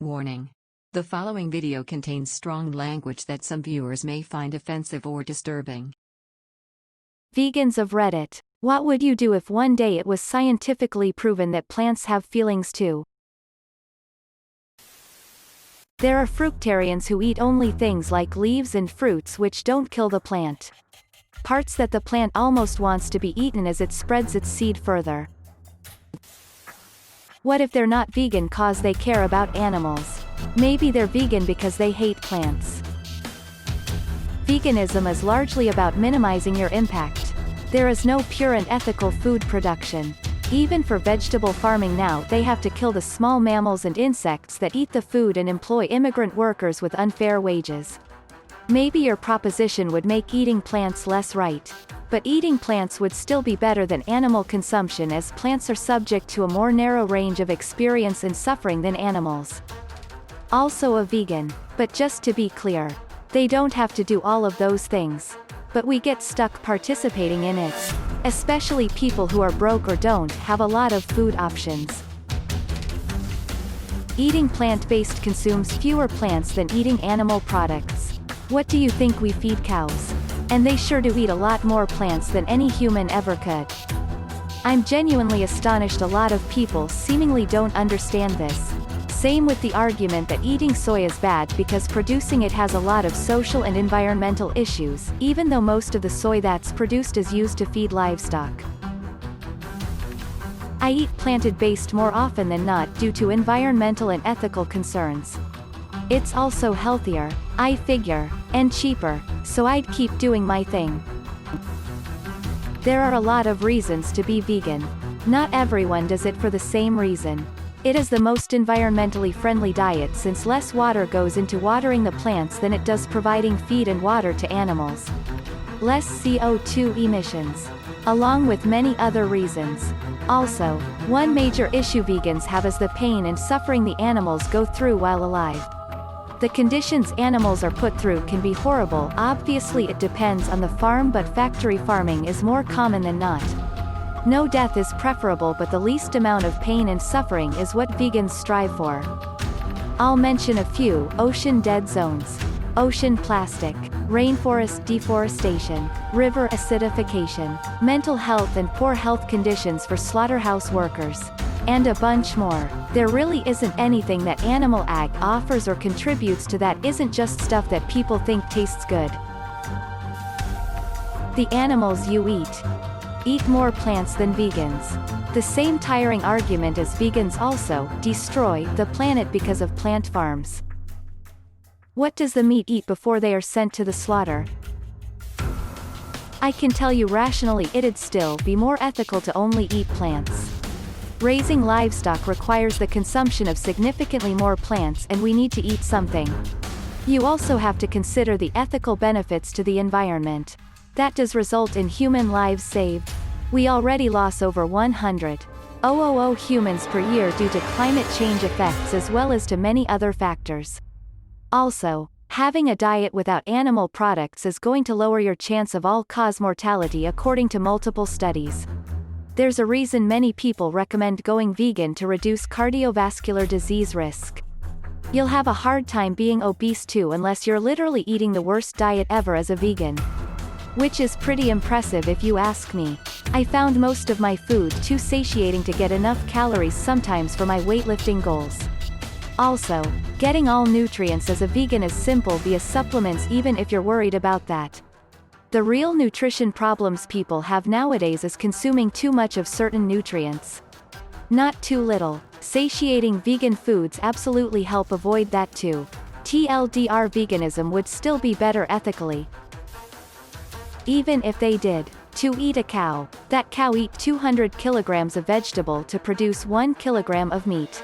Warning. The following video contains strong language that some viewers may find offensive or disturbing. Vegans of Reddit, what would you do if one day it was scientifically proven that plants have feelings too? There are fruitarians who eat only things like leaves and fruits which don't kill the plant. Parts that the plant almost wants to be eaten as it spreads its seed further. What if they're not vegan cause they care about animals? Maybe they're vegan because they hate plants. Veganism is largely about minimizing your impact. There is no pure and ethical food production. Even for vegetable farming now they have to kill the small mammals and insects that eat the food and employ immigrant workers with unfair wages. Maybe your proposition would make eating plants less right. But eating plants would still be better than animal consumption as plants are subject to a more narrow range of experience and suffering than animals. Also a vegan, but just to be clear, they don't have to do all of those things. But we get stuck participating in it. Especially people who are broke or don't have a lot of food options. Eating plant-based consumes fewer plants than eating animal products. What do you think we feed cows? And they sure do eat a lot more plants than any human ever could. I'm genuinely astonished a lot of people seemingly don't understand this. Same with the argument that eating soy is bad because producing it has a lot of social and environmental issues, even though most of the soy that's produced is used to feed livestock. I eat plant-based more often than not due to environmental and ethical concerns. It's also healthier, I figure, and cheaper, so I'd keep doing my thing. There are a lot of reasons to be vegan. Not everyone does it for the same reason. It is the most environmentally friendly diet since less water goes into watering the plants than it does providing feed and water to animals. Less CO2 emissions. Along with many other reasons. Also, one major issue vegans have is the pain and suffering the animals go through while alive. The conditions animals are put through can be horrible. Obviously it depends on the farm, but factory farming is more common than not. No death is preferable, but the least amount of pain and suffering is what vegans strive for. I'll mention a few: ocean dead zones, ocean plastic, rainforest deforestation, river acidification, mental health and poor health conditions for slaughterhouse workers, and a bunch more. There really isn't anything that animal ag offers or contributes to that isn't just stuff that people think tastes good. The animals you eat more plants than vegans. The same tiring argument as vegans also destroy the planet because of plant farms. What does the meat eat before they are sent to the slaughter? I can tell you rationally it'd still be more ethical to only eat plants. Raising livestock requires the consumption of significantly more plants, and we need to eat something. You also have to consider the ethical benefits to the environment. That does result in human lives saved. We already lost over 100,000 humans per year due to climate change effects as well as to many other factors. Also, having a diet without animal products is going to lower your chance of all-cause mortality according to multiple studies. There's a reason many people recommend going vegan to reduce cardiovascular disease risk. You'll have a hard time being obese too unless you're literally eating the worst diet ever as a vegan. Which is pretty impressive if you ask me. I found most of my food too satiating to get enough calories sometimes for my weightlifting goals. Also, getting all nutrients as a vegan is simple via supplements even if you're worried about that. The real nutrition problems people have nowadays is consuming too much of certain nutrients. Not too little. Satiating vegan foods absolutely help avoid that too. TLDR, veganism would still be better ethically. Even if they did. To eat a cow, that cow eat 200 kilograms of vegetable to produce 1 kilogram of meat.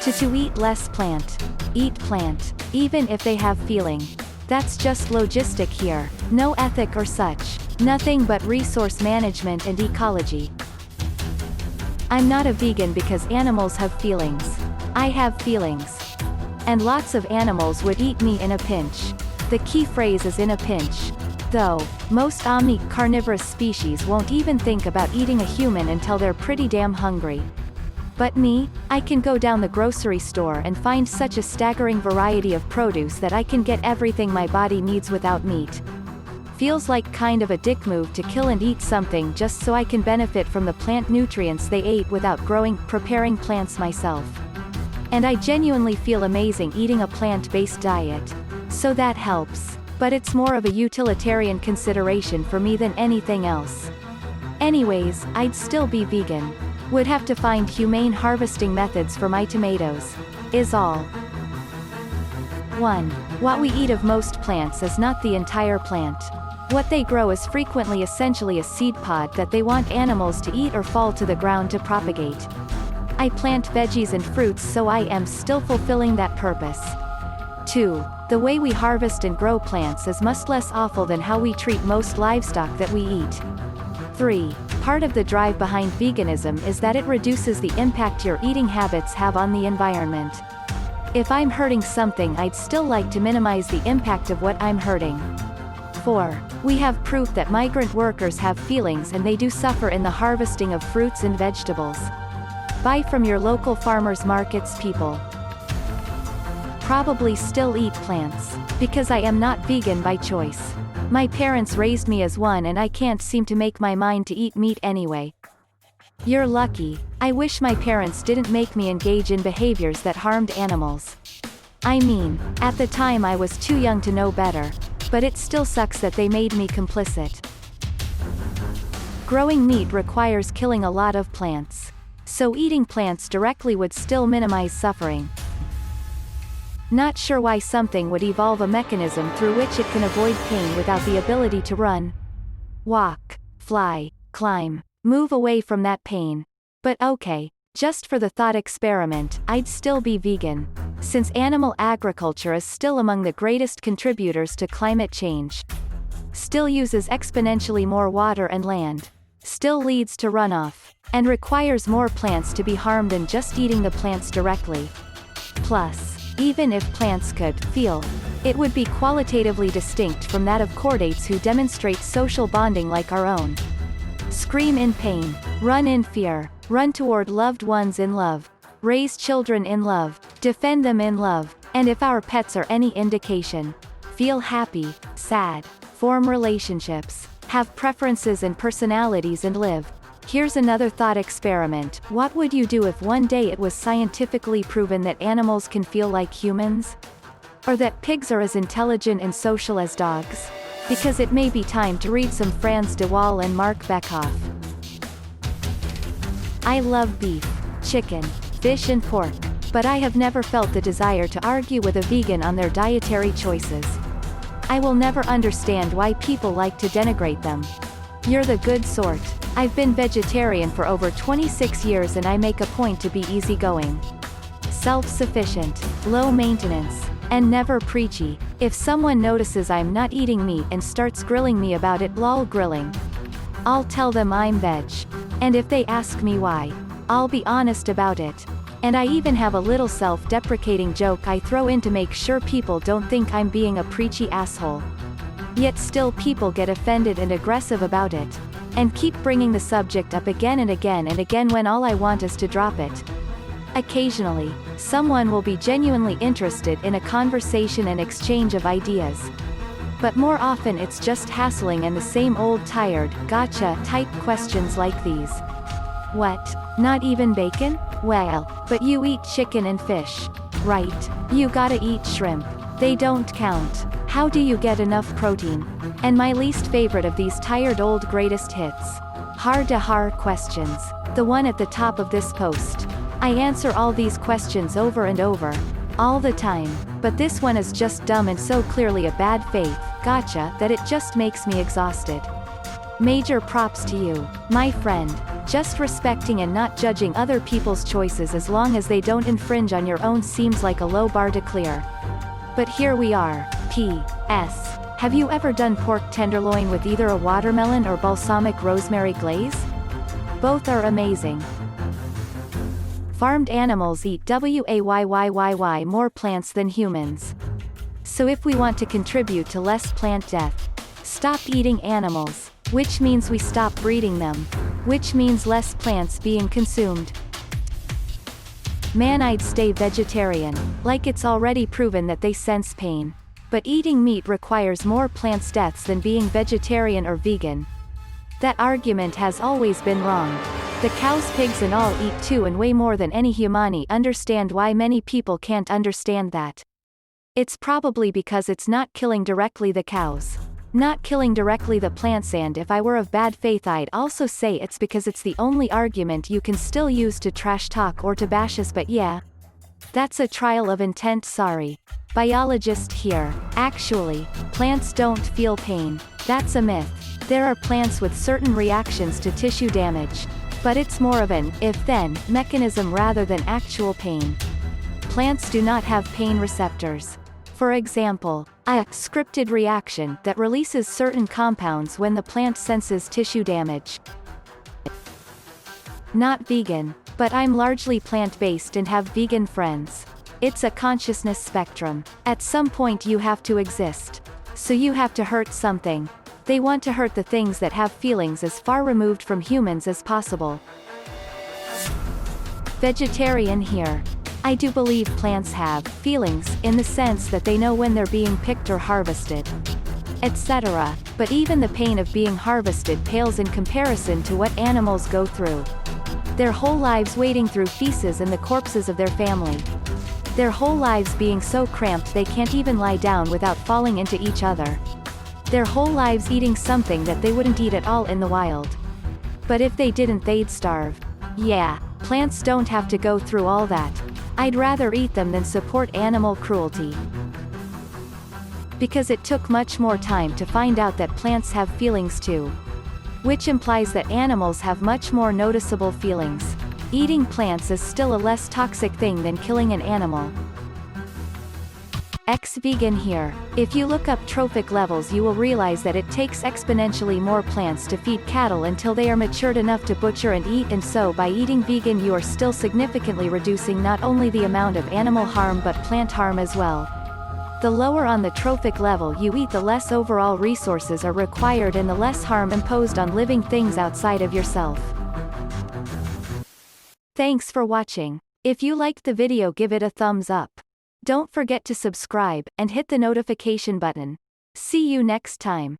To eat less plant. Eat plant. Even if they have feeling. That's just logistic here, no ethic or such. Nothing but resource management and ecology. I'm not a vegan because animals have feelings. I have feelings. And lots of animals would eat me in a pinch. The key phrase is in a pinch. Though, most omnicarnivorous species won't even think about eating a human until they're pretty damn hungry. But me, I can go down the grocery store and find such a staggering variety of produce that I can get everything my body needs without meat. Feels like kind of a dick move to kill and eat something just so I can benefit from the plant nutrients they ate without preparing plants myself. And I genuinely feel amazing eating a plant-based diet. So that helps. But it's more of a utilitarian consideration for me than anything else. Anyways, I'd still be vegan. Would have to find humane harvesting methods for my tomatoes. Is all. 1. What we eat of most plants is not the entire plant. What they grow is frequently essentially a seed pod that they want animals to eat or fall to the ground to propagate. I plant veggies and fruits, so I am still fulfilling that purpose. 2. The way we harvest and grow plants is much less awful than how we treat most livestock that we eat. 3. Part of the drive behind veganism is that it reduces the impact your eating habits have on the environment. If I'm hurting something, I'd still like to minimize the impact of what I'm hurting. 4. We have proof that migrant workers have feelings and they do suffer in the harvesting of fruits and vegetables. Buy from your local farmers markets, people. Probably still eat plants. Because I am not vegan by choice. My parents raised me as one and I can't seem to make my mind to eat meat anyway. You're lucky. I wish my parents didn't make me engage in behaviors that harmed animals. I mean, at the time I was too young to know better. But it still sucks that they made me complicit. Growing meat requires killing a lot of plants. So eating plants directly would still minimize suffering. Not sure why something would evolve a mechanism through which it can avoid pain without the ability to run, walk, fly, climb, move away from that pain. But okay, just for the thought experiment, I'd still be vegan. Since animal agriculture is still among the greatest contributors to climate change. Still uses exponentially more water and land. Still leads to runoff. And requires more plants to be harmed than just eating the plants directly. Plus, even if plants could feel, it would be qualitatively distinct from that of chordates who demonstrate social bonding like our own. Scream in pain, run in fear, run toward loved ones in love, raise children in love, defend them in love, and if our pets are any indication, feel happy, sad, form relationships, have preferences and personalities and live. Here's another thought experiment. What would you do if one day it was scientifically proven that animals can feel like humans? Or that pigs are as intelligent and social as dogs? Because it may be time to read some Franz de Waal and Mark Beckhoff. I love beef, chicken, fish and pork, but I have never felt the desire to argue with a vegan on their dietary choices. I will never understand why people like to denigrate them. You're the good sort. I've been vegetarian for over 26 years and I make a point to be easygoing, self-sufficient, low maintenance, and never preachy. If someone notices I'm not eating meat and starts grilling me about it, lol grilling, I'll tell them I'm veg. And if they ask me why, I'll be honest about it. And I even have a little self-deprecating joke I throw in to make sure people don't think I'm being a preachy asshole. Yet still people get offended and aggressive about it. And keep bringing the subject up again and again and again when all I want is to drop it. Occasionally, someone will be genuinely interested in a conversation and exchange of ideas. But more often it's just hassling and the same old tired, gotcha type questions like these. What? Not even bacon? Well, but you eat chicken and fish. Right. You gotta eat shrimp. They don't count. How do you get enough protein? And my least favorite of these tired old greatest hits. Hard-to-har questions. The one at the top of this post. I answer all these questions over and over. All the time. But this one is just dumb and so clearly a bad faith, gotcha, that it just makes me exhausted. Major props to you, my friend. Just respecting and not judging other people's choices as long as they don't infringe on your own seems like a low bar to clear. But here we are. P.S. Have you ever done pork tenderloin with either a watermelon or balsamic rosemary glaze? Both are amazing. Farmed animals eat more plants than humans. So if we want to contribute to less plant death, stop eating animals, which means we stop breeding them, which means less plants being consumed. Man, I'd stay vegetarian, like it's already proven that they sense pain. But eating meat requires more plants' deaths than being vegetarian or vegan. That argument has always been wrong. The cows, pigs and all eat too, and way more than any humani. Understand why many people can't understand that. It's probably because it's not killing directly the cows, not killing directly the plants, and if I were of bad faith I'd also say it's because it's the only argument you can still use to trash talk or to bash us, but yeah. That's a trial of intent, sorry. Biologist here. Actually, plants don't feel pain. That's a myth. There are plants with certain reactions to tissue damage. But it's more of an if-then mechanism rather than actual pain. Plants do not have pain receptors. For example, a scripted reaction that releases certain compounds when the plant senses tissue damage. Not vegan, but I'm largely plant-based and have vegan friends. It's a consciousness spectrum. At some point you have to exist. So you have to hurt something. They want to hurt the things that have feelings as far removed from humans as possible. Vegetarian here. I do believe plants have feelings, in the sense that they know when they're being picked or harvested, etc. But even the pain of being harvested pales in comparison to what animals go through. Their whole lives wading through feces and the corpses of their family. Their whole lives being so cramped they can't even lie down without falling into each other. Their whole lives eating something that they wouldn't eat at all in the wild. But if they didn't, they'd starve. Yeah, plants don't have to go through all that. I'd rather eat them than support animal cruelty. Because it took much more time to find out that plants have feelings too. Which implies that animals have much more noticeable feelings. Eating plants is still a less toxic thing than killing an animal. Ex-vegan here. If you look up trophic levels you will realize that it takes exponentially more plants to feed cattle until they are matured enough to butcher and eat, and so by eating vegan you are still significantly reducing not only the amount of animal harm but plant harm as well. The lower on the trophic level you eat, the less overall resources are required and the less harm imposed on living things outside of yourself. Thanks for watching. If you liked the video, give it a thumbs up. Don't forget to subscribe, and hit the notification button. See you next time.